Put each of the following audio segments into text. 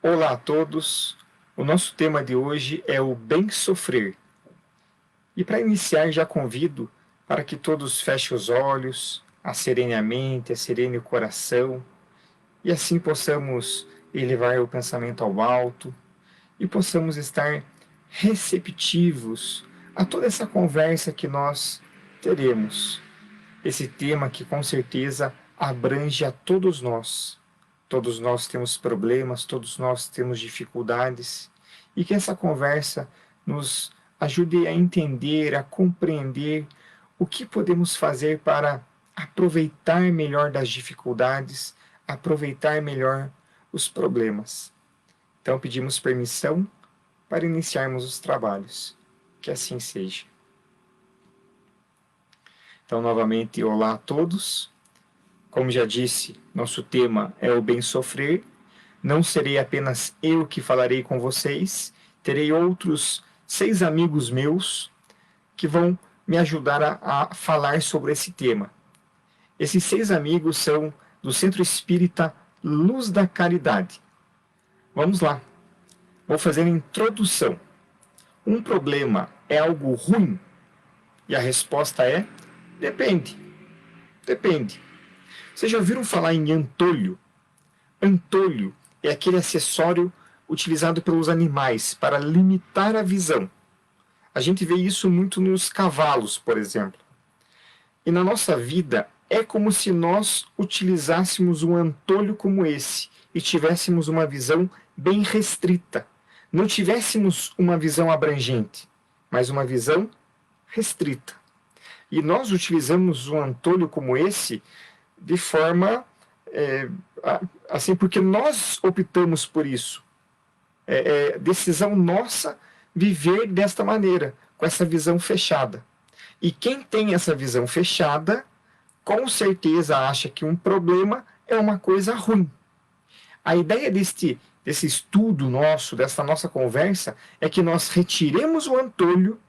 Olá a todos, o nosso tema de hoje é o bem sofrer. E para iniciar já convido para que todos fechem os olhos, acerene a mente, acerene o coração e assim possamos elevar o pensamento ao alto e possamos estar receptivos a toda essa conversa que nós teremos. Esse tema que com certeza abrange a todos nós. Todos nós temos problemas, todos nós temos dificuldades, e que essa conversa nos ajude a entender, a compreender o que podemos fazer para aproveitar melhor das dificuldades, aproveitar melhor os problemas. Então pedimos permissão para iniciarmos os trabalhos. Que assim seja. Então, novamente, olá a todos. Como já disse, nosso tema é o bem sofrer. Não serei apenas eu que falarei com vocês, terei outros 6 amigos meus que vão me ajudar a falar sobre esse tema. Esses 6 amigos são do Centro Espírita Luz da Caridade. Vamos lá, vou fazer a introdução. Um problema é algo ruim? E a resposta é: depende. Depende. Vocês já ouviram falar em antolho? Antolho é aquele acessório utilizado pelos animais para limitar a visão. A gente vê isso muito nos cavalos, por exemplo. E na nossa vida é como se nós utilizássemos um antolho como esse e tivéssemos uma visão bem restrita. Não tivéssemos uma visão abrangente, mas uma visão restrita. E nós utilizamos um antolho como esse de forma assim, porque nós optamos por isso. É decisão nossa viver desta maneira, com essa visão fechada. E quem tem essa visão fechada, com certeza acha que um problema é uma coisa ruim. A ideia desse estudo nosso, dessa nossa conversa, é que nós retiremos o antolho,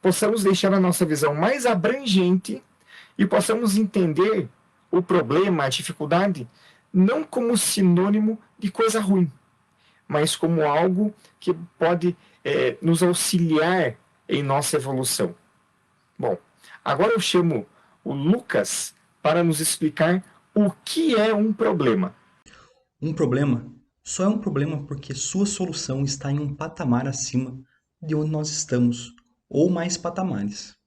possamos deixar a nossa visão mais abrangente e possamos entender o problema, a dificuldade, não como sinônimo de coisa ruim, mas como algo que pode nos auxiliar em nossa evolução. Bom, agora eu chamo o Lucas para nos explicar o que é um problema. Um problema só é um problema porque sua solução está em um patamar acima de onde nós estamos, ou mais patamares.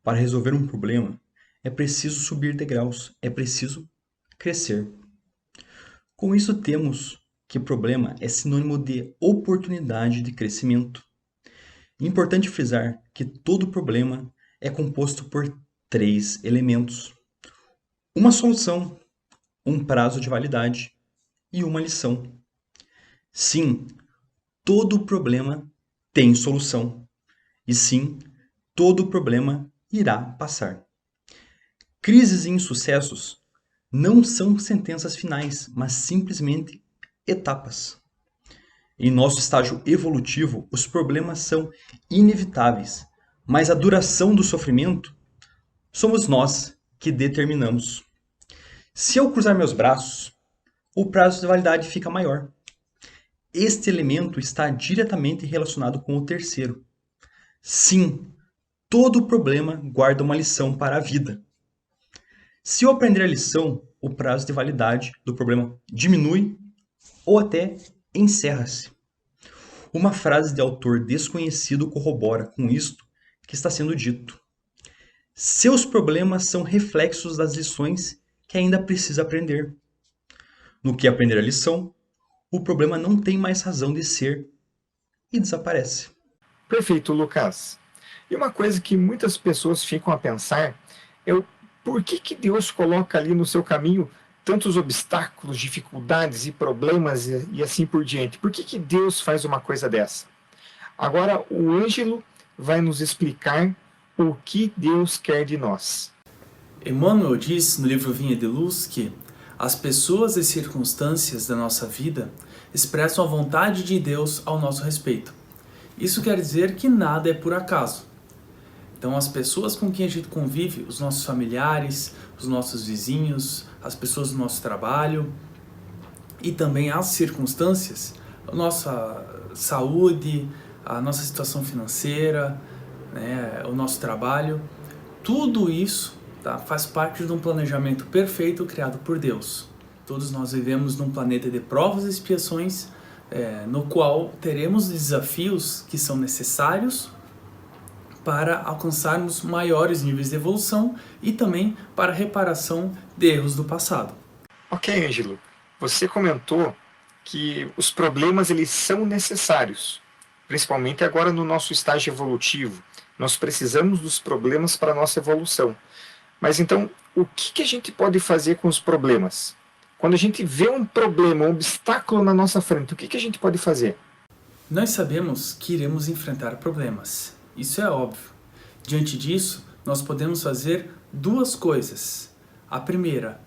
Para resolver um problema, é preciso subir degraus, é preciso crescer. Com isso, temos que problema é sinônimo de oportunidade de crescimento. Importante frisar que todo problema é composto por 3 elementos: uma solução, um prazo de validade e uma lição. Sim, todo problema tem solução. E sim, todo problema irá passar. Crises e insucessos não são sentenças finais, mas simplesmente etapas. Em nosso estágio evolutivo, os problemas são inevitáveis, mas a duração do sofrimento somos nós que determinamos. Se eu cruzar meus braços, o prazo de validade fica maior. Este elemento está diretamente relacionado com o terceiro. Sim, todo problema guarda uma lição para a vida. Se eu aprender a lição, o prazo de validade do problema diminui ou até encerra-se. Uma frase de autor desconhecido corrobora com isto que está sendo dito. Seus problemas são reflexos das lições que ainda precisa aprender. No que aprender a lição, o problema não tem mais razão de ser e desaparece. Perfeito, Lucas. E uma coisa que muitas pessoas ficam a pensar é o por que Deus coloca ali no seu caminho tantos obstáculos, dificuldades e problemas e assim por diante. Por que Deus faz uma coisa dessa? Agora o Ângelo vai nos explicar o que Deus quer de nós. Emmanuel diz no livro Vinha de Luz que as pessoas e circunstâncias da nossa vida expressam a vontade de Deus ao nosso respeito. Isso quer dizer que nada é por acaso. Então as pessoas com quem a gente convive, os nossos familiares, os nossos vizinhos, as pessoas do nosso trabalho, e também as circunstâncias, a nossa saúde, a nossa situação financeira, né, o nosso trabalho, tudo isso, tá, faz parte de um planejamento perfeito criado por Deus. Todos nós vivemos num planeta de provas e expiações, no qual teremos desafios que são necessários para alcançarmos maiores níveis de evolução e também para reparação de erros do passado. Ok, Ângelo, você comentou que os problemas eles são necessários, principalmente agora no nosso estágio evolutivo. Nós precisamos dos problemas para a nossa evolução. Mas então, o que a gente pode fazer com os problemas? Quando a gente vê um problema, um obstáculo na nossa frente, o que a gente pode fazer? Nós sabemos que iremos enfrentar problemas. Isso é óbvio. Diante disso, nós podemos fazer duas coisas. A primeira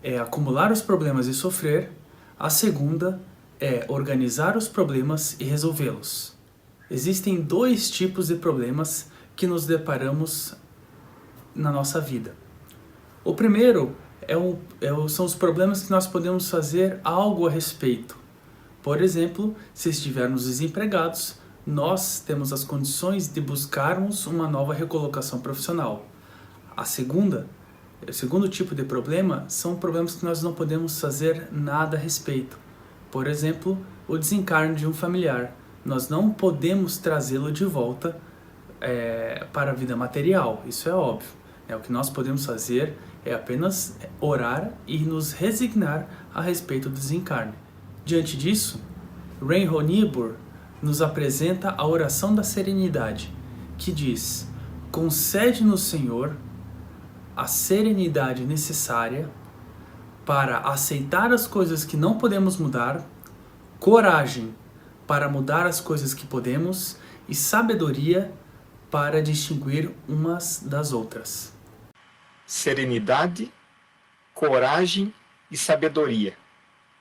é acumular os problemas e sofrer. A segunda é organizar os problemas e resolvê-los. Existem dois tipos de problemas que nos deparamos na nossa vida. O primeiro são os problemas que nós podemos fazer algo a respeito. Por exemplo, se estivermos desempregados, nós temos as condições de buscarmos uma nova recolocação profissional. O segundo tipo de problema são problemas que nós não podemos fazer nada a respeito. Por exemplo, o desencarne de um familiar. Nós não podemos trazê-lo de volta para a vida material, isso é óbvio. O que nós podemos fazer é apenas orar e nos resignar a respeito do desencarne. Diante disso, Reinhold Niebuhr nos apresenta a oração da serenidade, que diz: concede-nos, Senhor, a serenidade necessária para aceitar as coisas que não podemos mudar, coragem para mudar as coisas que podemos e sabedoria para distinguir umas das outras. Serenidade, coragem e sabedoria.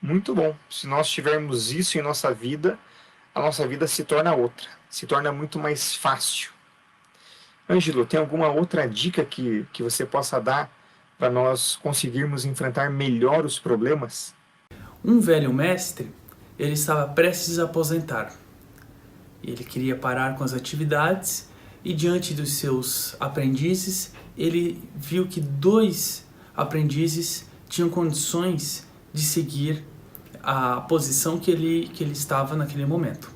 Muito bom. Se nós tivermos isso em nossa vida, a nossa vida se torna outra, se torna muito mais fácil. Ângelo, tem alguma outra dica que você possa dar para nós conseguirmos enfrentar melhor os problemas? Um velho mestre, ele estava prestes a aposentar. Ele queria parar com as atividades e diante dos seus aprendizes, ele viu que 2 aprendizes tinham condições de seguir a posição que ele estava naquele momento.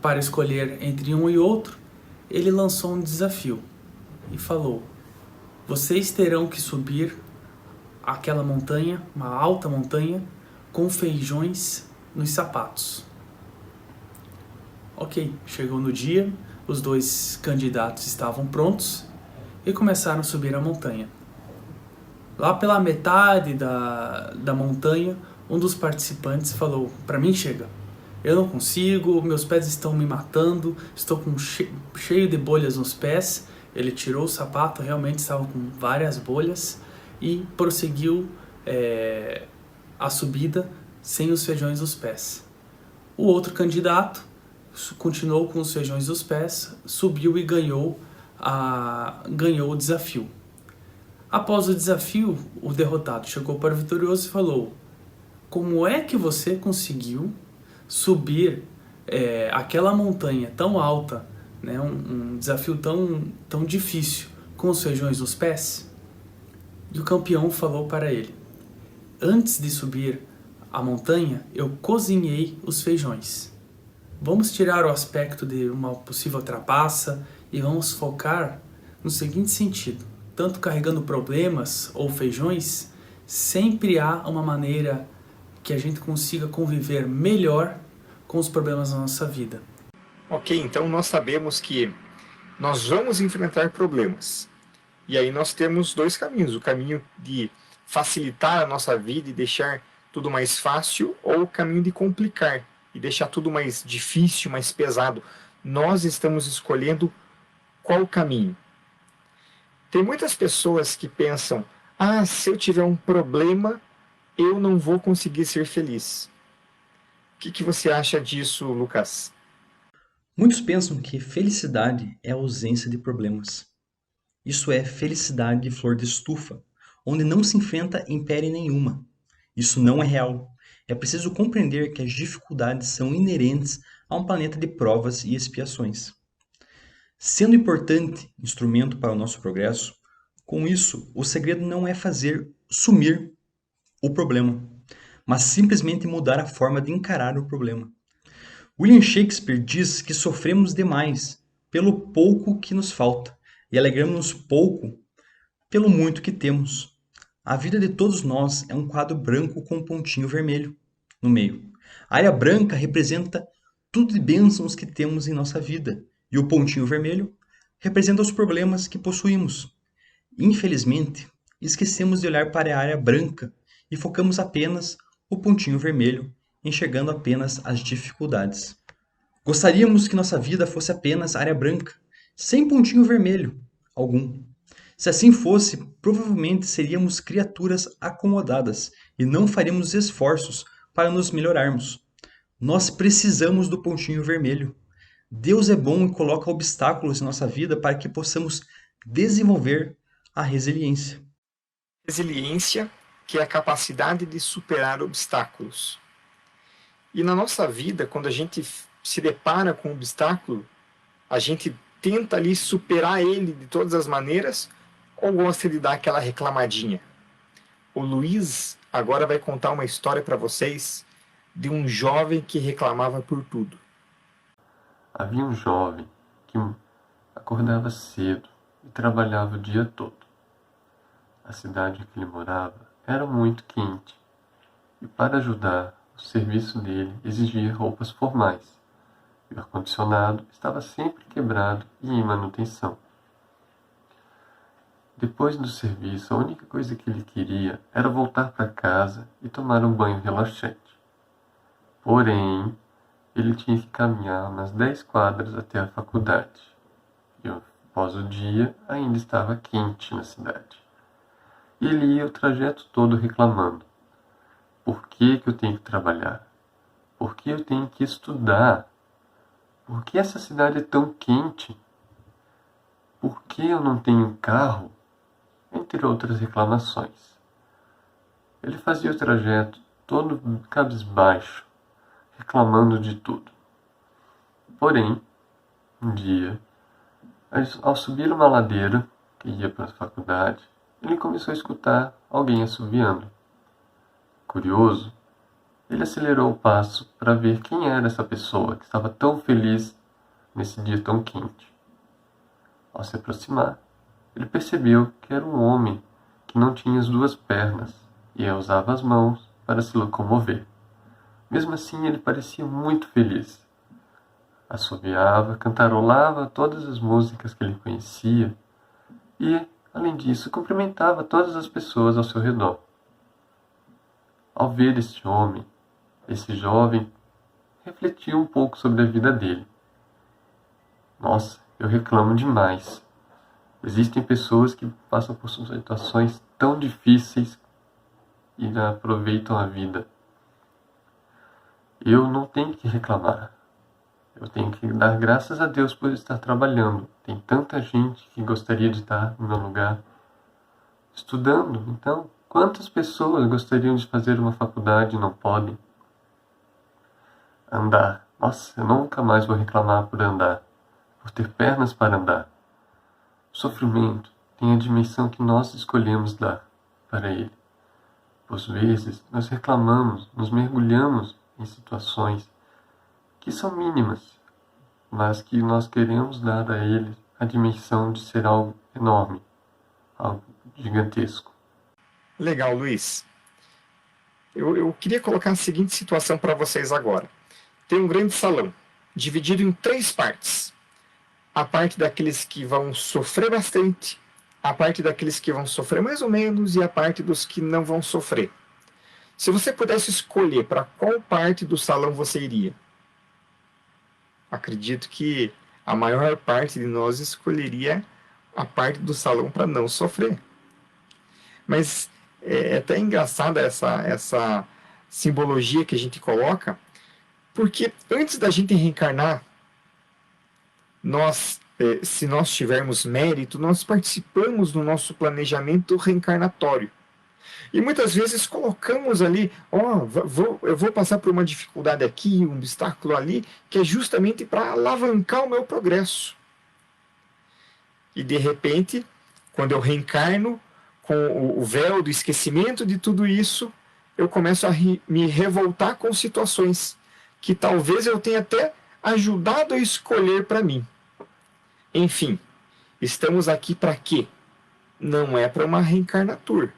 Para escolher entre um e outro, ele lançou um desafio e falou: vocês terão que subir aquela montanha, uma alta montanha, com feijões nos sapatos. Ok, chegou no dia, os 2 candidatos estavam prontos e começaram a subir a montanha. Lá pela metade da montanha, um dos participantes falou: para mim chega, eu não consigo, meus pés estão me matando, estou com cheio de bolhas nos pés. Ele tirou o sapato, realmente estava com várias bolhas e prosseguiu a subida sem os feijões nos pés. O outro candidato continuou com os feijões nos pés, subiu e ganhou o desafio. Após o desafio, o derrotado chegou para o vitorioso e falou: como é que você conseguiu subir aquela montanha tão alta, né, um desafio tão difícil, com os feijões nos pés? E o campeão falou para ele: antes de subir a montanha, eu cozinhei os feijões. Vamos tirar o aspecto de uma possível trapaça e vamos focar no seguinte sentido: tanto carregando problemas ou feijões, sempre há uma maneira que a gente consiga conviver melhor com os problemas da nossa vida. Ok, então nós sabemos que nós vamos enfrentar problemas. E aí nós temos 2 caminhos: o caminho de facilitar a nossa vida e deixar tudo mais fácil, ou o caminho de complicar e deixar tudo mais difícil, mais pesado. Nós estamos escolhendo qual caminho. Tem muitas pessoas que pensam: se eu tiver um problema, eu não vou conseguir ser feliz. O que você acha disso, Lucas? Muitos pensam que felicidade é a ausência de problemas. Isso é felicidade de flor de estufa, onde não se enfrenta impérie nenhuma. Isso não é real. É preciso compreender que as dificuldades são inerentes a um planeta de provas e expiações. Sendo importante instrumento para o nosso progresso, com isso, o segredo não é fazer sumir o problema, mas simplesmente mudar a forma de encarar o problema. William Shakespeare diz que sofremos demais pelo pouco que nos falta e alegramos-nos pouco pelo muito que temos. A vida de todos nós é um quadro branco com um pontinho vermelho no meio. A área branca representa tudo de bênçãos que temos em nossa vida e o pontinho vermelho representa os problemas que possuímos. Infelizmente, esquecemos de olhar para a área branca e focamos apenas o pontinho vermelho, enxergando apenas as dificuldades. Gostaríamos que nossa vida fosse apenas área branca, sem pontinho vermelho algum. Se assim fosse, provavelmente seríamos criaturas acomodadas e não faríamos esforços para nos melhorarmos. Nós precisamos do pontinho vermelho. Deus é bom e coloca obstáculos em nossa vida para que possamos desenvolver a resiliência. Resiliência, que é a capacidade de superar obstáculos. E na nossa vida, quando a gente se depara com um obstáculo, a gente tenta ali superar ele de todas as maneiras ou gosta de dar aquela reclamadinha? O Luiz agora vai contar uma história para vocês de um jovem que reclamava por tudo. Havia um jovem que acordava cedo e trabalhava o dia todo. A cidade em que ele morava era muito quente e, para ajudar, o serviço dele exigia roupas formais e o ar-condicionado estava sempre quebrado e em manutenção. Depois do serviço, a única coisa que ele queria era voltar para casa e tomar um banho relaxante. Porém, ele tinha que caminhar umas 10 quadras até a faculdade. E após o dia, ainda estava quente na cidade. E ele ia o trajeto todo reclamando. Por que eu tenho que trabalhar? Por que eu tenho que estudar? Por que essa cidade é tão quente? Por que eu não tenho carro? Entre outras reclamações. Ele fazia o trajeto todo cabisbaixo, reclamando de tudo. Porém, um dia, ao subir uma ladeira que ia para a faculdade, ele começou a escutar alguém assobiando. Curioso, ele acelerou o passo para ver quem era essa pessoa que estava tão feliz nesse dia tão quente. Ao se aproximar, ele percebeu que era um homem que não tinha as duas pernas e usava as mãos para se locomover. Mesmo assim, ele parecia muito feliz. Assobiava, cantarolava todas as músicas que ele conhecia e, além disso, cumprimentava todas as pessoas ao seu redor. Ao ver este homem, esse jovem refletiu um pouco sobre a vida dele. Nossa, eu reclamo demais. Existem pessoas que passam por situações tão difíceis e aproveitam a vida. Eu não tenho que reclamar. Eu tenho que dar graças a Deus por estar trabalhando. Tem tanta gente que gostaria de estar no meu lugar estudando. Então, quantas pessoas gostariam de fazer uma faculdade e não podem? Andar. Nossa, eu nunca mais vou reclamar por andar, por ter pernas para andar. O sofrimento tem a dimensão que nós escolhemos dar para ele. Por vezes, nós reclamamos, nos mergulhamos em situações que são mínimas, mas que nós queremos dar a ele a dimensão de ser algo enorme, algo gigantesco. Legal, Luiz. Eu queria colocar a seguinte situação para vocês agora. Tem um grande salão, dividido em 3 partes. A parte daqueles que vão sofrer bastante, a parte daqueles que vão sofrer mais ou menos e a parte dos que não vão sofrer. Se você pudesse escolher para qual parte do salão você iria, acredito que a maior parte de nós escolheria a parte do salão para não sofrer. Mas é até engraçada essa simbologia que a gente coloca, porque antes da gente reencarnar, se nós tivermos mérito, nós participamos do nosso planejamento reencarnatório. E muitas vezes colocamos ali, eu vou passar por uma dificuldade aqui, um obstáculo ali, que é justamente para alavancar o meu progresso. E de repente, quando eu reencarno, com o véu do esquecimento de tudo isso, eu começo a me revoltar com situações que talvez eu tenha até ajudado a escolher para mim. Enfim, estamos aqui para quê? Não é para uma reencarnatura.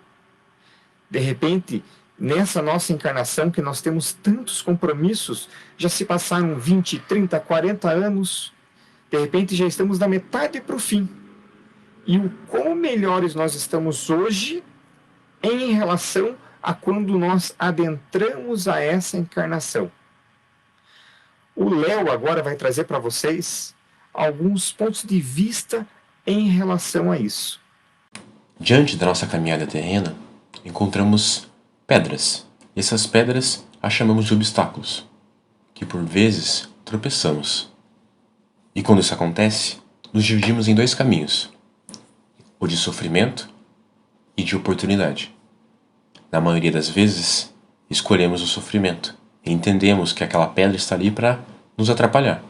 De repente, nessa nossa encarnação, que nós temos tantos compromissos, já se passaram 20, 30, 40 anos, de repente já estamos da metade para o fim. E o quão melhores nós estamos hoje em relação a quando nós adentramos a essa encarnação. O Léo agora vai trazer para vocês alguns pontos de vista em relação a isso. Diante da nossa caminhada terrena, encontramos pedras. E essas pedras as chamamos de obstáculos, que por vezes tropeçamos. E quando isso acontece, nos dividimos em dois caminhos: o de sofrimento e de oportunidade. Na maioria das vezes, escolhemos o sofrimento e entendemos que aquela pedra está ali para nos atrapalhar,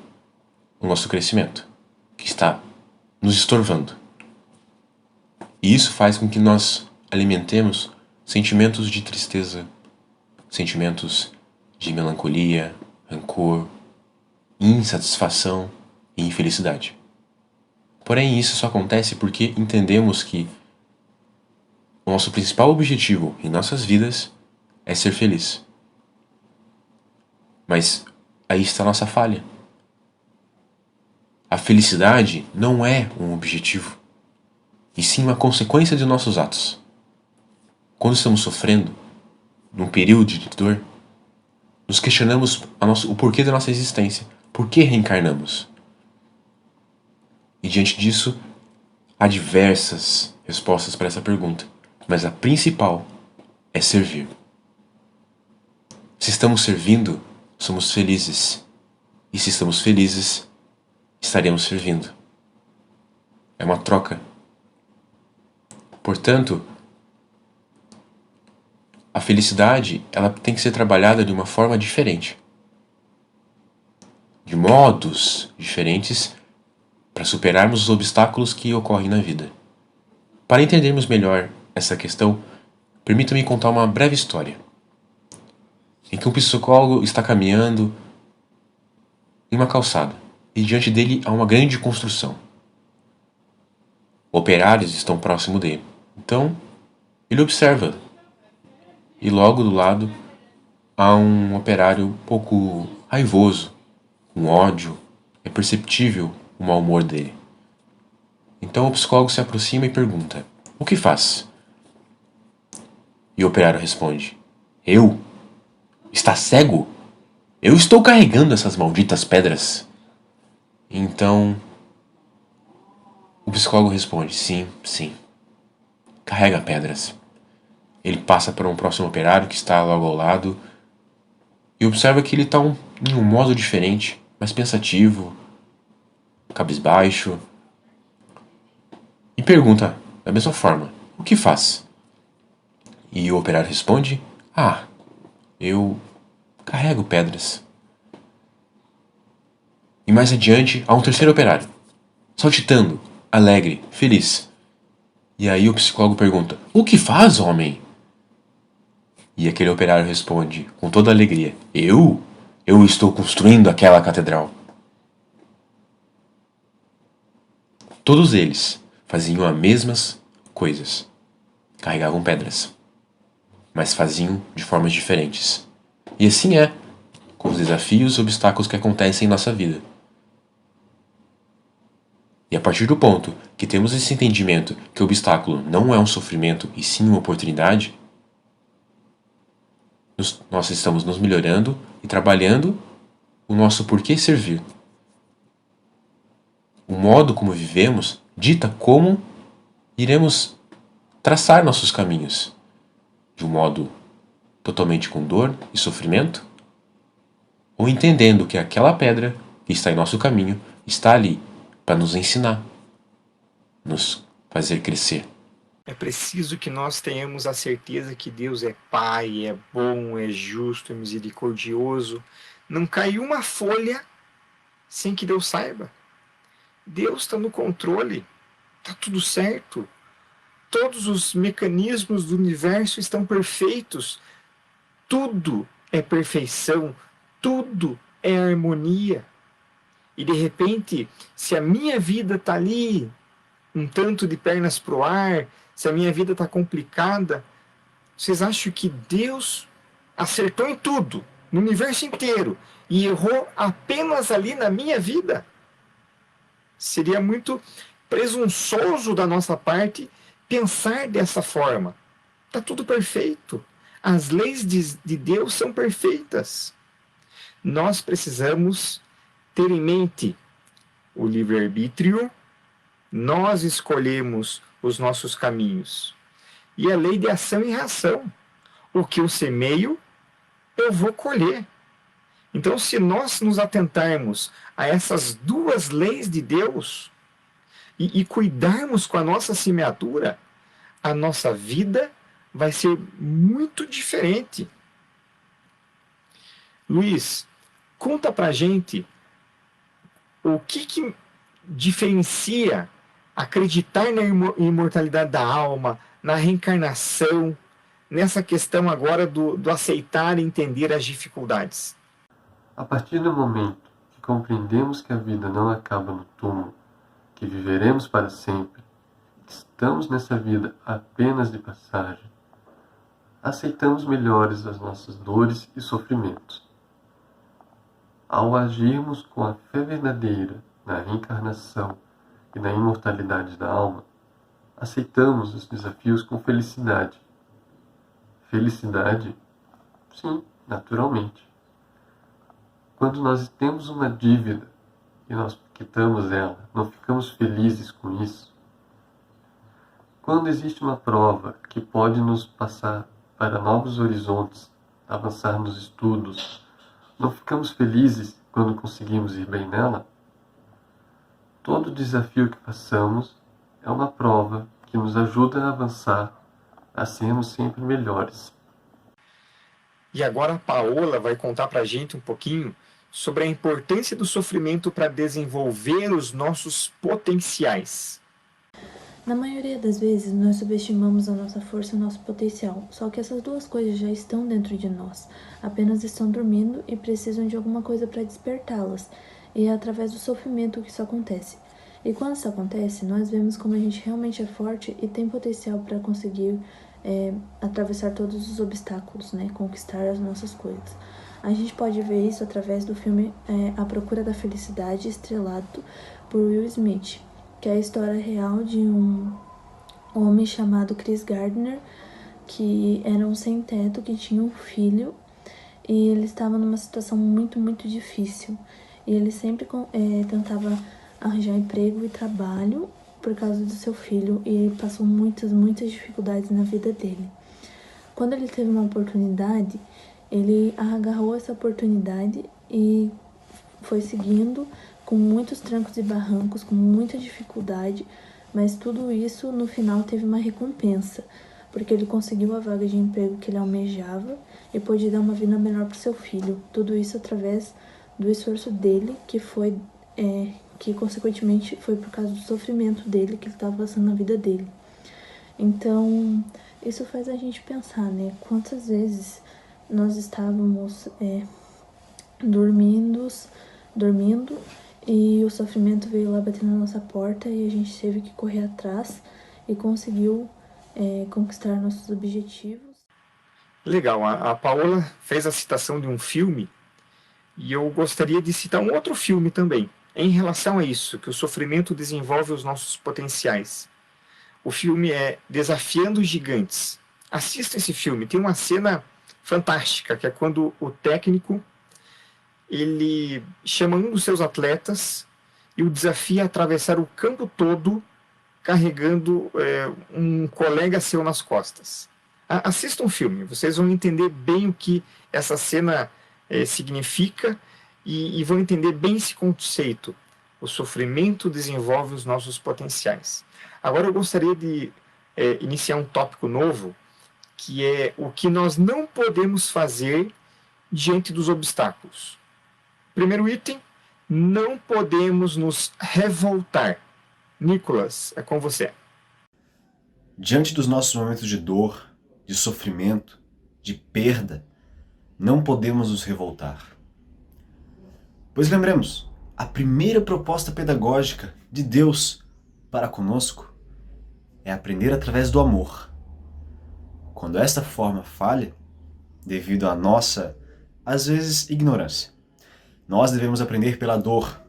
o nosso crescimento, que está nos estorvando. E isso faz com que nós alimentemos sentimentos de tristeza, sentimentos de melancolia, rancor, insatisfação e infelicidade. Porém, isso só acontece porque entendemos que o nosso principal objetivo em nossas vidas é ser feliz. Mas aí está a nossa falha. A felicidade não é um objetivo, e sim uma consequência de nossos atos. Quando estamos sofrendo, num período de dor, nos questionamos o porquê da nossa existência. Por que reencarnamos? E diante disso, há diversas respostas para essa pergunta, mas a principal é servir. Se estamos servindo, somos felizes. E se estamos felizes, estaremos servindo. É uma troca. Portanto, a felicidade ela tem que ser trabalhada de uma forma diferente, de modos diferentes, para superarmos os obstáculos que ocorrem na vida. Para entendermos melhor essa questão, permita-me contar uma breve história, em que um psicólogo está caminhando em uma calçada e diante dele há uma grande construção. Operários estão próximo dele. Então, ele observa. E logo do lado há um operário um pouco raivoso, com ódio. É perceptível o mau humor dele. Então o psicólogo se aproxima e pergunta: "O que faz?" E o operário responde: "Eu? Está cego? Eu estou carregando essas malditas pedras." Então o psicólogo responde: "Sim, sim. Carrega pedras." Ele passa para um próximo operário que está logo ao lado e observa que ele está em um modo diferente, mais pensativo, cabisbaixo, e pergunta da mesma forma: "O que faz?" E o operário responde: eu carrego pedras." E mais adiante há um terceiro operário, saltitando, alegre, feliz. E aí o psicólogo pergunta: "O que faz, homem?" E aquele operário responde com toda alegria: Eu estou construindo aquela catedral." Todos eles faziam as mesmas coisas. Carregavam pedras. Mas faziam de formas diferentes. E assim é com os desafios e obstáculos que acontecem em nossa vida. E a partir do ponto que temos esse entendimento que o obstáculo não é um sofrimento e sim uma oportunidade, nós estamos nos melhorando e trabalhando o nosso porquê servir. O modo como vivemos dita como iremos traçar nossos caminhos, de um modo totalmente com dor e sofrimento, ou entendendo que aquela pedra que está em nosso caminho está ali para nos ensinar, nos fazer crescer. É preciso que nós tenhamos a certeza que Deus é Pai, é bom, é justo, é misericordioso. Não cai uma folha sem que Deus saiba. Deus está no controle, está tudo certo. Todos os mecanismos do universo estão perfeitos. Tudo é perfeição, tudo é harmonia. E de repente, se a minha vida está ali, um tanto de pernas para o ar, se a minha vida está complicada, vocês acham que Deus acertou em tudo, no universo inteiro, e errou apenas ali na minha vida? Seria muito presunçoso da nossa parte pensar dessa forma. Está tudo perfeito. As leis de Deus são perfeitas. Nós precisamos ter em mente o livre-arbítrio, nós escolhemos os nossos caminhos. E a lei de ação e reação. O que eu semeio, eu vou colher. Então, se nós nos atentarmos a essas duas leis de Deus e cuidarmos com a nossa semeadura, a nossa vida vai ser muito diferente. Luiz, conta pra gente o que diferencia acreditar na imortalidade da alma, na reencarnação, nessa questão agora do aceitar e entender as dificuldades. A partir do momento que compreendemos que a vida não acaba no túmulo, que viveremos para sempre, que estamos nessa vida apenas de passagem, aceitamos melhores as nossas dores e sofrimentos. Ao agirmos com a fé verdadeira na reencarnação e na imortalidade da alma, aceitamos os desafios com felicidade. Felicidade? Sim, naturalmente. Quando nós temos uma dívida e nós quitamos ela, não ficamos felizes com isso. Quando existe uma prova que pode nos passar para novos horizontes, avançar nos estudos, não ficamos felizes quando conseguimos ir bem nela? Todo desafio que passamos é uma prova que nos ajuda a avançar, a sermos sempre melhores. E agora a Paola vai contar pra gente um pouquinho sobre a importância do sofrimento para desenvolver os nossos potenciais. Na maioria das vezes, nós subestimamos a nossa força e o nosso potencial, só que essas duas coisas já estão dentro de nós, apenas estão dormindo e precisam de alguma coisa para despertá-las, e é através do sofrimento que isso acontece. E quando isso acontece, nós vemos como a gente realmente é forte e tem potencial para conseguir atravessar todos os obstáculos, né? Conquistar as nossas coisas. A gente pode ver isso através do filme A Procura da Felicidade, estrelado por Will Smith, que é a história real de um homem chamado Chris Gardner, que era um sem-teto, que tinha um filho, e ele estava numa situação muito, muito difícil. E ele sempre tentava arranjar emprego e trabalho por causa do seu filho, e ele passou muitas, muitas dificuldades na vida dele. Quando ele teve uma oportunidade, ele agarrou essa oportunidade e foi seguindo com muitos trancos e barrancos, com muita dificuldade, mas tudo isso no final teve uma recompensa, porque ele conseguiu a vaga de emprego que ele almejava e pôde dar uma vida melhor para o seu filho. Tudo isso através do esforço dele, que consequentemente foi por causa do sofrimento dele que ele estava passando na vida dele. Então, isso faz a gente pensar, né? Quantas vezes nós estávamos dormindo e o sofrimento veio lá bater na nossa porta e a gente teve que correr atrás e conseguiu conquistar nossos objetivos. Legal, a Paola fez a citação de um filme e eu gostaria de citar um outro filme também, em relação a isso, que o sofrimento desenvolve os nossos potenciais. O filme é Desafiando os Gigantes. Assista esse filme, tem uma cena fantástica, que é quando o técnico ele chama um dos seus atletas e o desafia a atravessar o campo todo carregando um colega seu nas costas. Assistam o filme, vocês vão entender bem o que essa cena significa e vão entender bem esse conceito. O sofrimento desenvolve os nossos potenciais. Agora eu gostaria de iniciar um tópico novo, que é o que nós não podemos fazer diante dos obstáculos. Primeiro item, não podemos nos revoltar. Nicolas, é com você. Diante dos nossos momentos de dor, de sofrimento, de perda, não podemos nos revoltar. Pois lembremos, a primeira proposta pedagógica de Deus para conosco é aprender através do amor. Quando esta forma falha, devido à nossa, às vezes, ignorância, nós devemos aprender pela dor.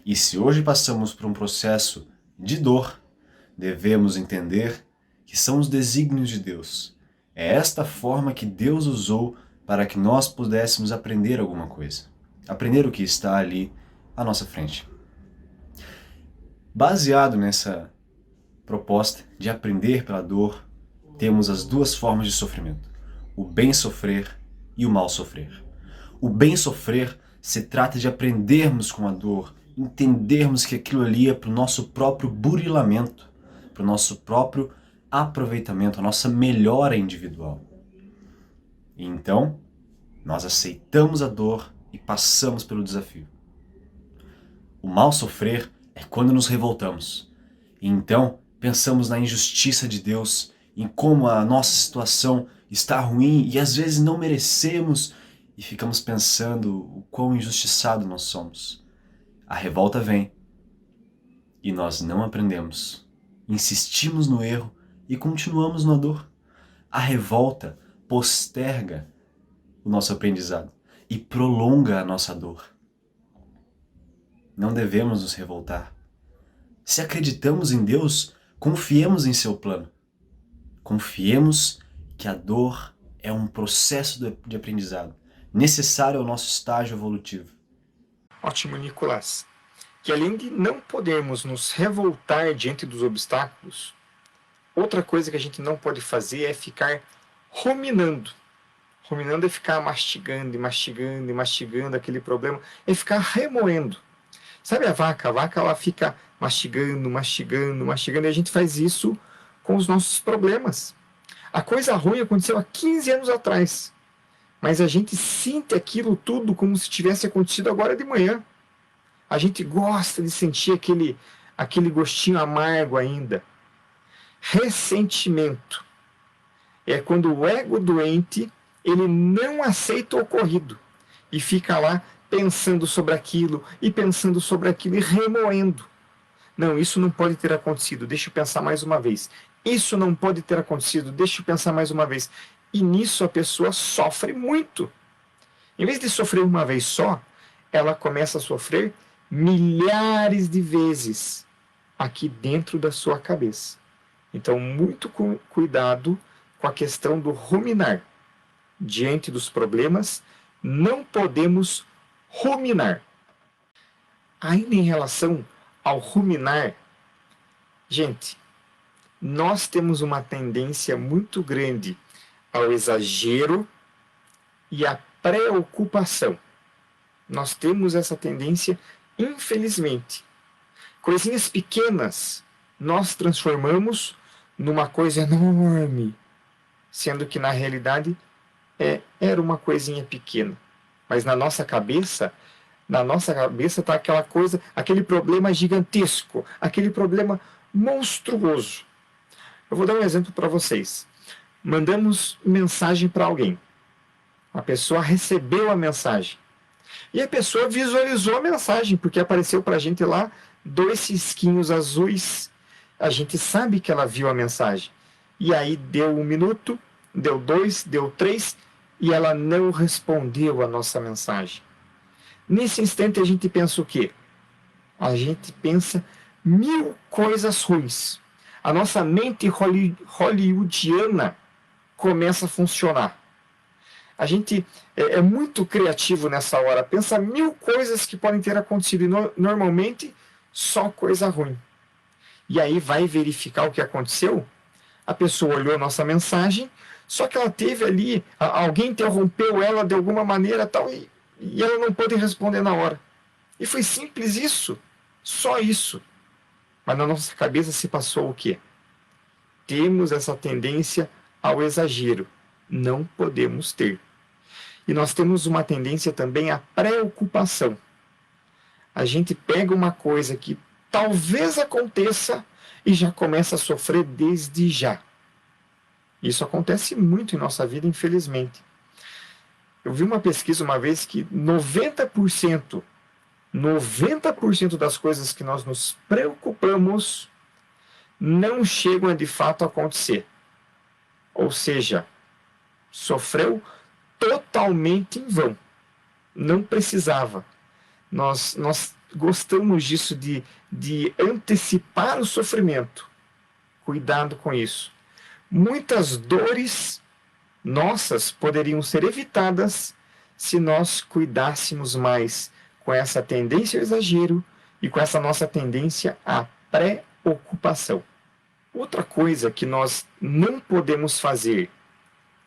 E se hoje passamos por um processo de dor, devemos entender que são os desígnios de Deus. É esta forma que Deus usou para que nós pudéssemos aprender alguma coisa. Aprender o que está ali à nossa frente. Baseado nessa proposta de aprender pela dor, temos as duas formas de sofrimento: o bem sofrer e o mal sofrer. O bem sofrer se trata de aprendermos com a dor, entendermos que aquilo ali é para o nosso próprio burilamento, para o nosso próprio aproveitamento, a nossa melhora individual. E então, nós aceitamos a dor e passamos pelo desafio. O mal sofrer é quando nos revoltamos. E então, pensamos na injustiça de Deus, em como a nossa situação está ruim e às vezes não merecemos, e ficamos pensando o quão injustiçado nós somos. A revolta vem e nós não aprendemos. Insistimos no erro e continuamos na dor. A revolta posterga o nosso aprendizado e prolonga a nossa dor. Não devemos nos revoltar. Se acreditamos em Deus, confiemos em seu plano. Confiemos que a dor é um processo de aprendizado, necessário ao nosso estágio evolutivo. Ótimo, Nicolas. Que além de não podermos nos revoltar diante dos obstáculos, outra coisa que a gente não pode fazer é ficar ruminando. Ruminando é ficar mastigando e mastigando e mastigando aquele problema, é ficar remoendo. Sabe a vaca? A vaca ela fica mastigando, mastigando, mastigando, e a gente faz isso com os nossos problemas. A coisa ruim aconteceu há 15 anos atrás, mas a gente sente aquilo tudo como se tivesse acontecido agora de manhã. A gente gosta de sentir aquele gostinho amargo ainda. Ressentimento é quando o ego doente ele não aceita o ocorrido e fica lá pensando sobre aquilo e pensando sobre aquilo e remoendo. Não, isso não pode ter acontecido, deixa eu pensar mais uma vez. Isso não pode ter acontecido, deixa eu pensar mais uma vez. E nisso a pessoa sofre muito. Em vez de sofrer uma vez só, ela começa a sofrer milhares de vezes aqui dentro da sua cabeça. Então, muito cuidado com a questão do ruminar. Diante dos problemas, não podemos ruminar. Ainda em relação ao ruminar, gente, nós temos uma tendência muito grande ao exagero e à preocupação. Nós temos essa tendência, infelizmente. Coisinhas pequenas nós transformamos numa coisa enorme, sendo que na realidade era uma coisinha pequena. Mas na nossa cabeça está aquela coisa, aquele problema gigantesco, aquele problema monstruoso. Eu vou dar um exemplo para vocês. Mandamos mensagem para alguém. A pessoa recebeu a mensagem. E a pessoa visualizou a mensagem, porque apareceu para a gente lá 2 cisquinhos azuis. A gente sabe que ela viu a mensagem. E aí deu 1 minuto, deu 2, deu 3, e ela não respondeu a nossa mensagem. Nesse instante a gente pensa o quê? A gente pensa 1000 coisas ruins. A nossa mente hollywoodiana começa a funcionar. A gente é muito criativo nessa hora, pensa 1000 coisas que podem ter acontecido e normalmente só coisa ruim. E aí vai verificar o que aconteceu, a pessoa olhou a nossa mensagem, só que ela teve ali, alguém interrompeu ela de alguma maneira tal, e ela não pôde responder na hora. E foi simples isso, só isso. Mas na nossa cabeça se passou o quê? temos essa tendência ao exagero. Não podemos ter. E nós temos uma tendência também à preocupação. A gente pega uma coisa que talvez aconteça e já começa a sofrer desde já. Isso acontece muito em nossa vida, infelizmente. Eu vi uma pesquisa uma vez que 90% das coisas que nós nos preocupamos não chegam a de fato acontecer. Ou seja, sofreu totalmente em vão. Não precisava. Nós gostamos disso de antecipar o sofrimento. Cuidado com isso. Muitas dores nossas poderiam ser evitadas se nós cuidássemos mais com essa tendência ao exagero e com essa nossa tendência à preocupação. Outra coisa que nós não podemos fazer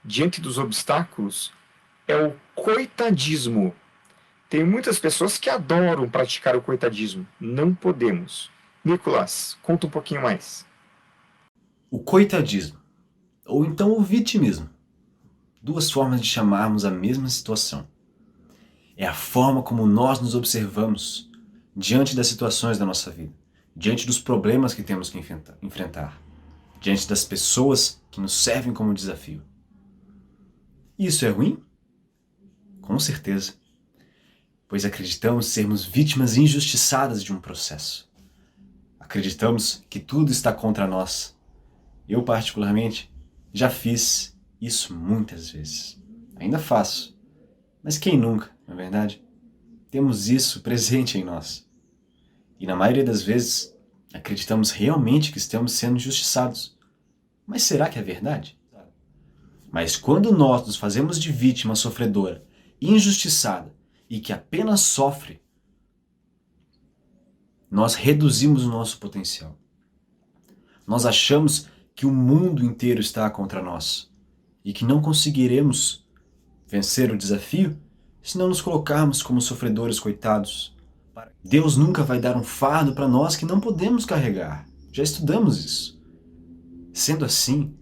diante dos obstáculos é o coitadismo. Tem muitas pessoas que adoram praticar o coitadismo. Não podemos. Nicolas, conta um pouquinho mais. O coitadismo, ou então o vitimismo. Duas formas de chamarmos a mesma situação. É a forma como nós nos observamos diante das situações da nossa vida, diante dos problemas que temos que enfrentar, diante das pessoas que nos servem como desafio. Isso é ruim? Com certeza. Pois acreditamos sermos vítimas injustiçadas de um processo. Acreditamos que tudo está contra nós. Eu, particularmente, já fiz isso muitas vezes. Ainda faço. Mas quem nunca, não é verdade? Temos isso presente em nós. E na maioria das vezes, acreditamos realmente que estamos sendo injustiçados. Mas será que é verdade? Mas quando nós nos fazemos de vítima sofredora, injustiçada, e que apenas sofre, nós reduzimos o nosso potencial. Nós achamos que o mundo inteiro está contra nós e que não conseguiremos vencer o desafio se não nos colocarmos como sofredores coitados. Deus nunca vai dar um fardo para nós que não podemos carregar. Já estudamos isso. Sendo assim,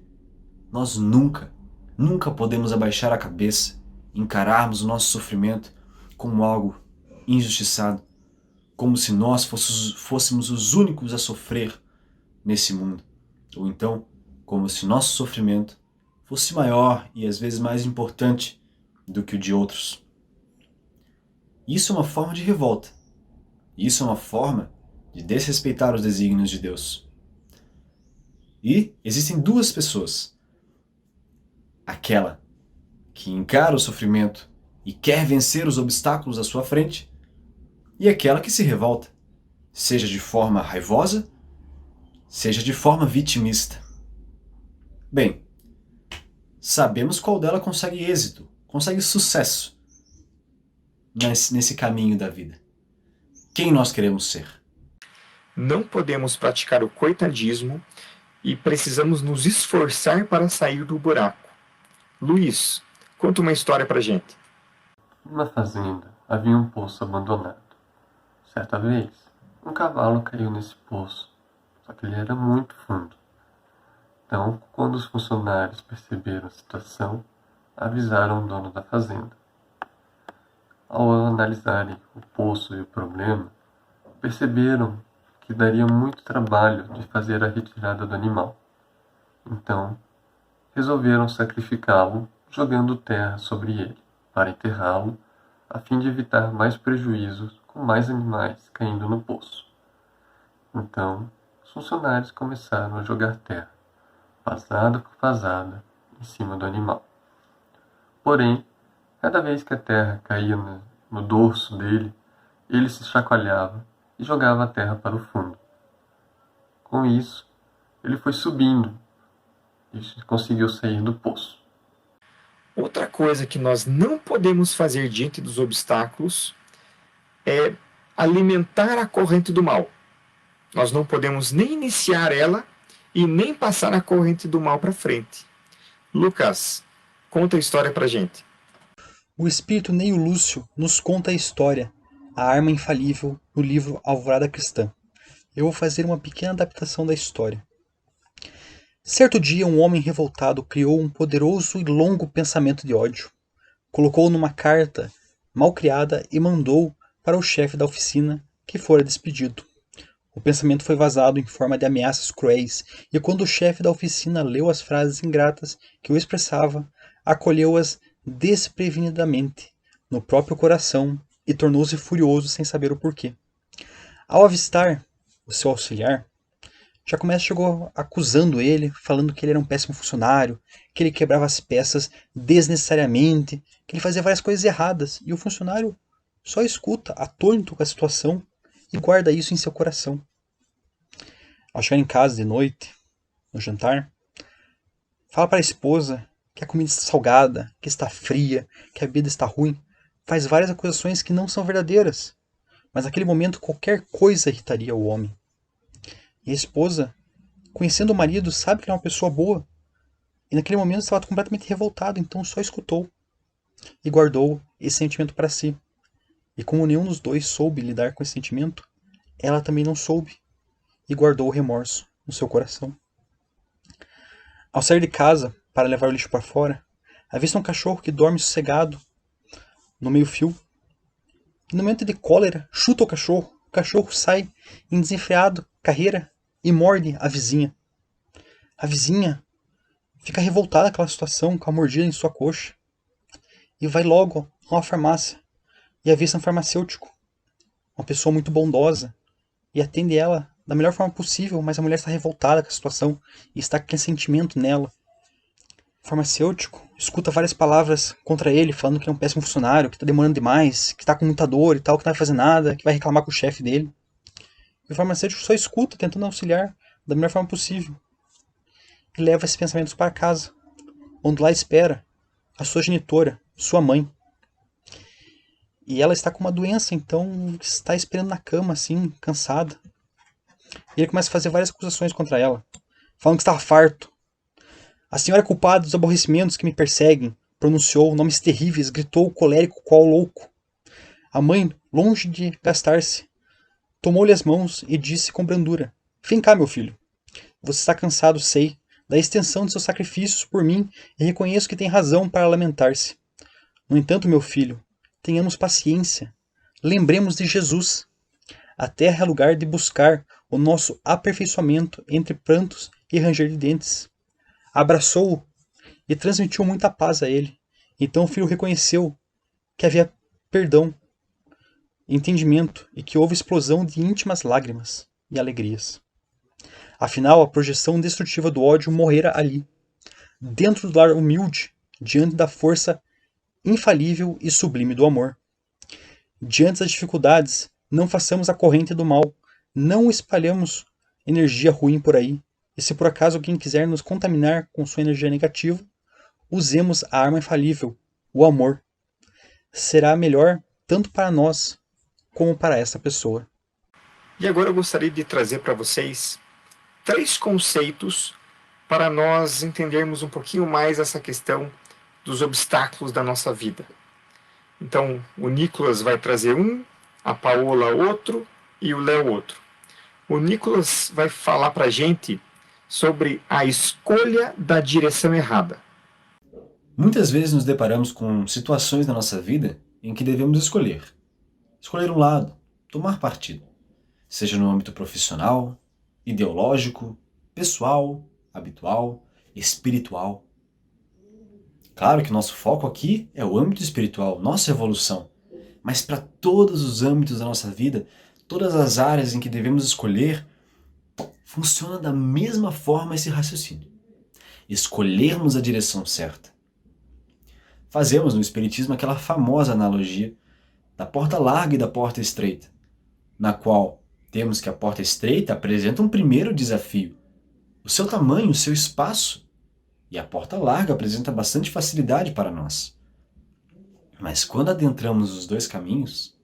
nós nunca podemos abaixar a cabeça, encararmos o nosso sofrimento como algo injustiçado, como se nós fôssemos os únicos a sofrer nesse mundo, ou então como se nosso sofrimento fosse maior e às vezes mais importante do que o de outros. Isso é uma forma de revolta. Isso é uma forma de desrespeitar os desígnios de Deus. E existem duas pessoas. Aquela que encara o sofrimento e quer vencer os obstáculos à sua frente, e aquela que se revolta, seja de forma raivosa, seja de forma vitimista. Bem, sabemos qual dela consegue êxito, consegue sucesso nesse caminho da vida. Quem nós queremos ser? Não podemos praticar o coitadismo e precisamos nos esforçar para sair do buraco. Luiz, conta uma história pra gente. Numa fazenda havia um poço abandonado. Certa vez, um cavalo caiu nesse poço, só que ele era muito fundo. Então, quando os funcionários perceberam a situação, avisaram o dono da fazenda. Ao analisarem o poço e o problema, perceberam que daria muito trabalho de fazer a retirada do animal. Então, resolveram sacrificá-lo jogando terra sobre ele, para enterrá-lo, a fim de evitar mais prejuízos com mais animais caindo no poço. Então, os funcionários começaram a jogar terra, vazada por vazada, em cima do animal. Porém, cada vez que a terra caía no dorso dele, ele se chacoalhava e jogava a terra para o fundo. Com isso, ele foi subindo e conseguiu sair do poço. Outra coisa que nós não podemos fazer diante dos obstáculos é alimentar a corrente do mal. Nós não podemos nem iniciar ela e nem passar a corrente do mal para frente. Lucas, conta a história pra gente. O espírito Neio Lúcio nos conta a história, a arma infalível, no livro Alvorada Cristã. Eu vou fazer uma pequena adaptação da história. Certo dia, um homem revoltado criou um poderoso e longo pensamento de ódio. Colocou-o numa carta mal criada e mandou para o chefe da oficina, que fora despedido. O pensamento foi vazado em forma de ameaças cruéis, e quando o chefe da oficina leu as frases ingratas que o expressava, acolheu-as desprevenidamente no próprio coração e tornou-se furioso sem saber o porquê. Ao avistar o seu auxiliar, chegou acusando ele, falando que ele era um péssimo funcionário, que ele quebrava as peças desnecessariamente, que ele fazia várias coisas erradas, e o funcionário só escuta, atônito com a situação, e guarda isso em seu coração. Ao chegar em casa de noite, no jantar, fala para a esposa que a comida está salgada, que está fria, que a bebida está ruim, faz várias acusações que não são verdadeiras, mas naquele momento qualquer coisa irritaria o homem. E a esposa, conhecendo o marido, sabe que ele é uma pessoa boa, e naquele momento estava completamente revoltado, então só escutou e guardou esse sentimento para si. E como nenhum dos dois soube lidar com esse sentimento, ela também não soube e guardou o remorso no seu coração. Ao sair de casa para levar o lixo para fora, avista um cachorro que dorme sossegado no meio-fio. E no momento de cólera, chuta o cachorro sai em desenfreado carreira e morde a vizinha. A vizinha fica revoltada com aquela situação, com a mordida em sua coxa, e vai logo a uma farmácia e avista um farmacêutico, uma pessoa muito bondosa, e atende ela da melhor forma possível, mas a mulher está revoltada com a situação e está com aquele sentimento nela. O farmacêutico escuta várias palavras contra ele, falando que é um péssimo funcionário, que está demorando demais, que está com muita dor e tal, que não vai fazer nada, que vai reclamar com o chefe dele. E o farmacêutico só escuta, tentando auxiliar da melhor forma possível. E leva esses pensamentos para casa, onde lá espera a sua genitora, sua mãe. E ela está com uma doença, então está esperando na cama, assim, cansada. E ele começa a fazer várias acusações contra ela, falando que estava farto. A senhora é culpada dos aborrecimentos que me perseguem, pronunciou nomes terríveis, gritou colérico qual louco. A mãe, longe de gastar-se, tomou-lhe as mãos e disse com brandura: Vem cá, meu filho. Você está cansado, sei, da extensão de seus sacrifícios por mim e reconheço que tem razão para lamentar-se. No entanto, meu filho, tenhamos paciência. Lembremos de Jesus. A terra é lugar de buscar o nosso aperfeiçoamento entre prantos e ranger de dentes. Abraçou-o e transmitiu muita paz a ele. Então o filho reconheceu que havia perdão, entendimento e que houve explosão de íntimas lágrimas e alegrias. Afinal, a projeção destrutiva do ódio morrera ali, dentro do lar humilde, diante da força infalível e sublime do amor. Diante das dificuldades, não façamos a corrente do mal, não espalhamos energia ruim por aí, e se por acaso alguém quiser nos contaminar com sua energia negativa, usemos a arma infalível, o amor. Será melhor tanto para nós como para essa pessoa. E agora eu gostaria de trazer para vocês 3 conceitos para nós entendermos um pouquinho mais essa questão dos obstáculos da nossa vida. Então, o Nicolas vai trazer um, a Paola outro e o Léo outro. O Nicolas vai falar para a gente sobre a escolha da direção errada. Muitas vezes nos deparamos com situações na nossa vida em que devemos escolher. Escolher um lado, tomar partido. Seja no âmbito profissional, ideológico, pessoal, habitual, espiritual. Claro que nosso foco aqui é o âmbito espiritual, nossa evolução. Mas para todos os âmbitos da nossa vida, todas as áreas em que devemos escolher, funciona da mesma forma esse raciocínio. Escolhermos a direção certa. Fazemos no Espiritismo aquela famosa analogia da porta larga e da porta estreita, na qual temos que a porta estreita apresenta um primeiro desafio, o seu tamanho, o seu espaço, e a porta larga apresenta bastante facilidade para nós. Mas quando adentramos os dois caminhos,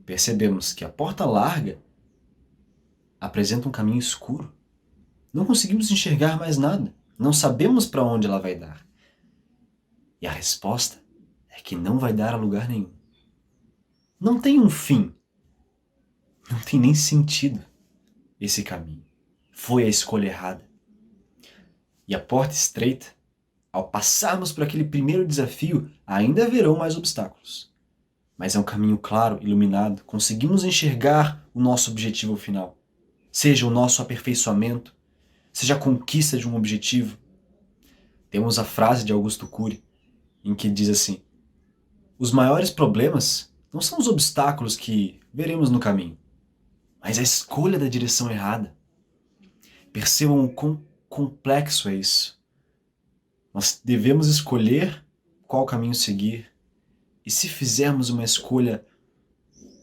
percebemos que a porta larga apresenta um caminho escuro. Não conseguimos enxergar mais nada, não sabemos para onde ela vai dar. E a resposta é que não vai dar a lugar nenhum. Não tem um fim. Não tem nem sentido esse caminho. Foi a escolha errada. e a porta estreita, ao passarmos por aquele primeiro desafio, ainda haverão mais obstáculos. Mas é um caminho claro, iluminado, conseguimos enxergar o nosso objetivo final. Seja o nosso aperfeiçoamento, seja a conquista de um objetivo. Temos a frase de Augusto Cury, em que diz assim: os maiores problemas não são os obstáculos que veremos no caminho, mas a escolha da direção errada. Percebam o quão complexo é isso. Nós devemos escolher qual caminho seguir, e se fizermos uma escolha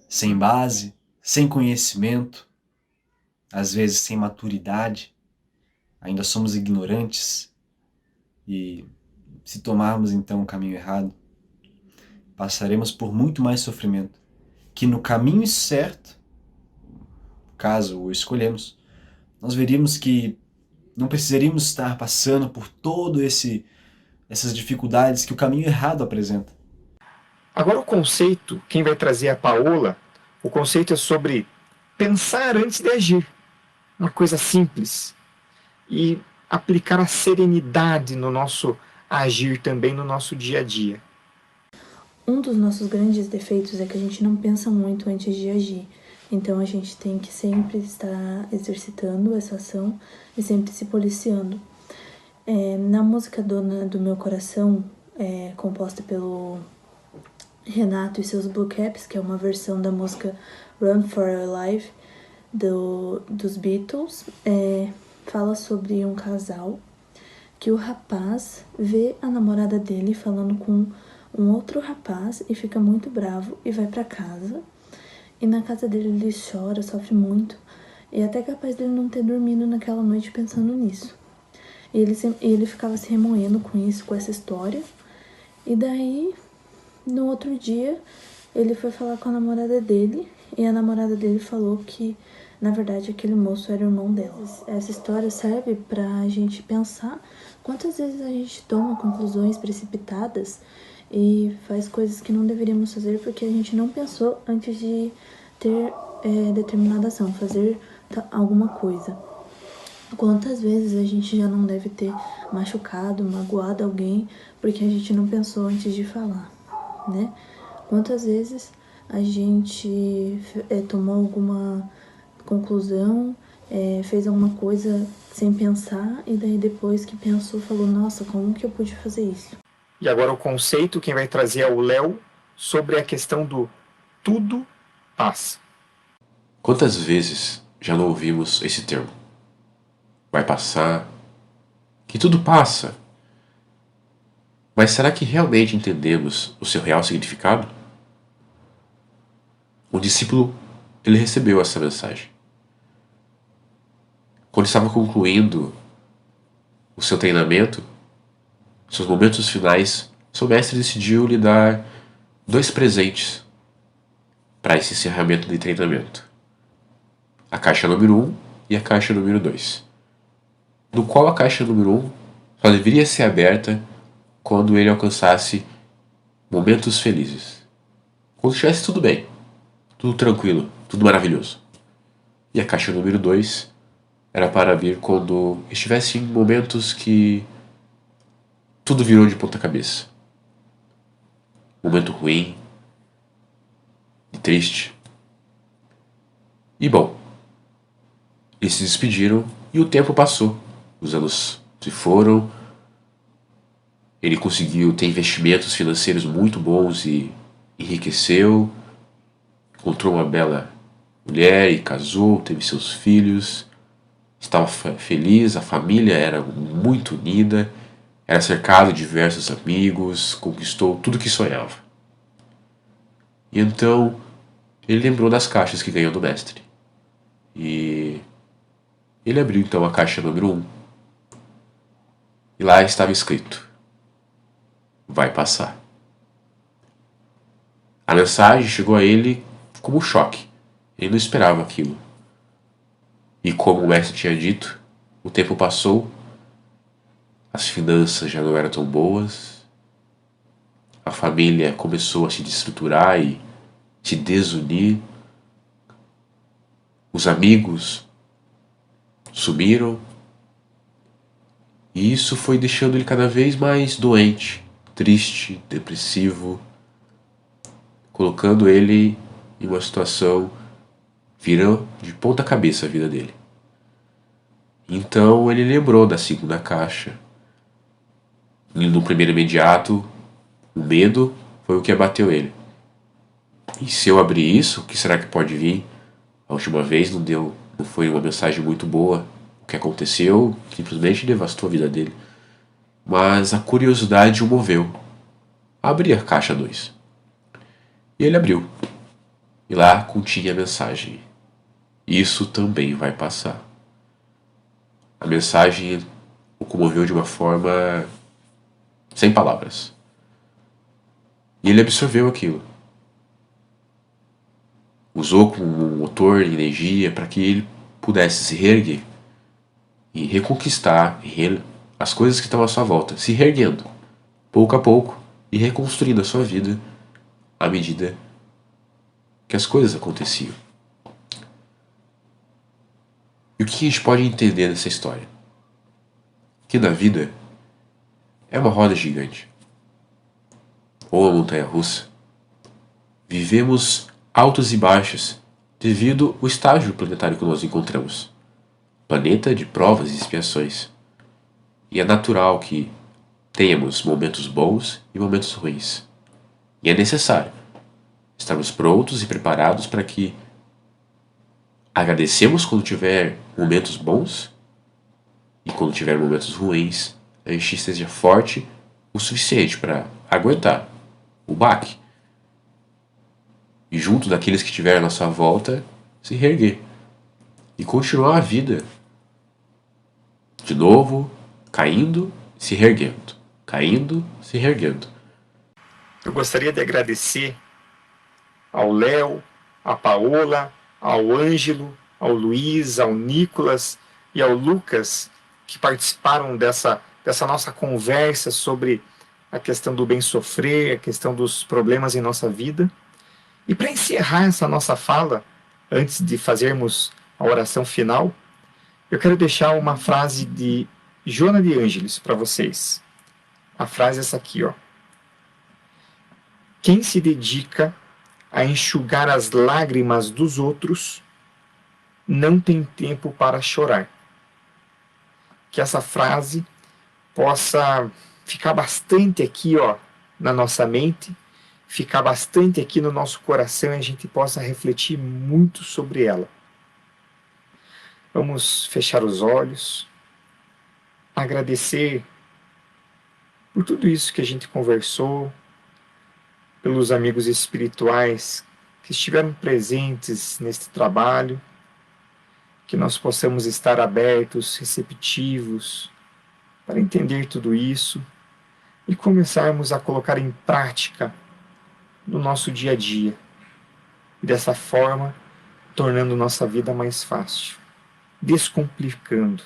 sem base, sem conhecimento, às vezes sem maturidade, ainda somos ignorantes, e se tomarmos então o caminho errado, passaremos por muito mais sofrimento, que no caminho certo, caso o escolhemos, nós veríamos que não precisaríamos estar passando por essas dificuldades que o caminho errado apresenta. Agora o conceito, quem vai trazer é a Paola, o conceito é sobre pensar antes de agir. Uma coisa simples. E aplicar a serenidade no nosso agir também no nosso dia a dia. Um dos nossos grandes defeitos é que a gente não pensa muito antes de agir. Então a gente tem que sempre estar exercitando essa ação e sempre se policiando. Na música Dona do Meu Coração, composta pelo Renato e seus Blue Caps, que é uma versão da música Run for Your Life dos Beatles, fala sobre um casal que o rapaz vê a namorada dele falando com um outro rapaz e fica muito bravo e vai pra casa. E na casa dele ele chora, sofre muito, e é até capaz dele não ter dormido naquela noite pensando nisso. E ele ficava se remoendo com isso, com essa história. E daí, no outro dia, ele foi falar com a namorada dele, e a namorada dele falou que, na verdade, aquele moço era o irmão delas. Essa história serve pra gente pensar quantas vezes a gente toma conclusões precipitadas e faz coisas que não deveríamos fazer porque a gente não pensou antes de ter determinada ação, fazer alguma coisa. Quantas vezes a gente já não deve ter machucado, magoado alguém porque a gente não pensou antes de falar, né? Quantas vezes a gente tomou alguma conclusão, fez alguma coisa sem pensar e daí depois que pensou falou, nossa, como que eu pude fazer isso? E agora o conceito, quem vai trazer é o Léo, sobre a questão do tudo passa. Quantas vezes já não ouvimos esse termo? Vai passar, que tudo passa. Mas será que realmente entendemos o seu real significado? O discípulo, ele recebeu essa mensagem. Quando estava concluindo o seu treinamento, seus momentos finais, seu mestre decidiu lhe dar 2 presentes para esse encerramento de treinamento. A caixa número 1 e a caixa número 2. No qual a caixa número 1 só deveria ser aberta quando ele alcançasse momentos felizes. Quando estivesse tudo bem, tudo tranquilo, tudo maravilhoso. E a caixa número 2 era para vir quando estivesse em momentos que tudo virou de ponta cabeça. Momento ruim e triste. E bom, eles se despediram e o tempo passou. Os anos se foram. Ele conseguiu ter investimentos financeiros muito bons e enriqueceu. Encontrou uma bela mulher e casou, teve seus filhos. Estava feliz, a família era muito unida. Era cercado de diversos amigos, conquistou tudo que sonhava. E então, ele lembrou das caixas que ganhou do mestre. E ele abriu então a caixa número 1. E lá estava escrito: vai passar. A mensagem chegou a ele como um choque. Ele não esperava aquilo. E como o mestre tinha dito, o tempo passou. As finanças já não eram tão boas. A família começou a se destruturar e se desunir. Os amigos sumiram. E isso foi deixando ele cada vez mais doente, triste, depressivo, colocando ele em uma situação virando de ponta cabeça a vida dele. Então ele lembrou da segunda caixa. E no primeiro imediato, o medo foi o que abateu ele. E se eu abrir isso, o que será que pode vir? A última vez não foi uma mensagem muito boa. O que aconteceu simplesmente devastou a vida dele. Mas a curiosidade o moveu a abrir a caixa 2. E ele abriu. E lá continha a mensagem: isso também vai passar. A mensagem o comoveu de uma forma sem palavras. E ele absorveu aquilo. Usou como um motor de energia para que ele pudesse se reerguer e reconquistar as coisas que estavam à sua volta, se reerguendo, pouco a pouco, e reconstruindo a sua vida à medida que as coisas aconteciam. E o que a gente pode entender dessa história? Que na vida é uma roda gigante, ou uma montanha russa. Vivemos altos e baixos devido ao estágio planetário que nós encontramos. Planeta de provas e expiações. E é natural que tenhamos momentos bons e momentos ruins. E é necessário estarmos prontos e preparados para que agradecemos quando tiver momentos bons e quando tiver momentos ruins, a gente esteja forte o suficiente para aguentar o baque. E junto daqueles que estiverem à nossa volta, se reerguer. E continuar a vida. De novo, caindo, se reerguendo. Caindo, se reerguendo. Eu gostaria de agradecer ao Léo, à Paola, ao Ângelo, ao Luiz, ao Nicolas e ao Lucas, que participaram dessa nossa conversa sobre a questão do bem sofrer, a questão dos problemas em nossa vida. E para encerrar essa nossa fala, antes de fazermos a oração final, eu quero deixar uma frase de Joana de Ângelis para vocês. A frase é essa aqui, ó. Quem se dedica a enxugar as lágrimas dos outros não tem tempo para chorar. Que essa frase possa ficar bastante aqui, ó, na nossa mente, ficar bastante aqui no nosso coração e a gente possa refletir muito sobre ela. Vamos fechar os olhos, agradecer por tudo isso que a gente conversou, pelos amigos espirituais que estiveram presentes neste trabalho, que nós possamos estar abertos, receptivos, para entender tudo isso e começarmos a colocar em prática no nosso dia a dia, e dessa forma tornando nossa vida mais fácil, descomplicando,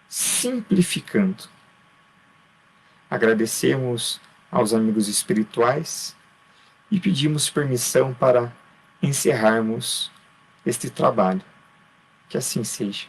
simplificando. Agradecemos aos amigos espirituais e pedimos permissão para encerrarmos este trabalho. Que assim seja.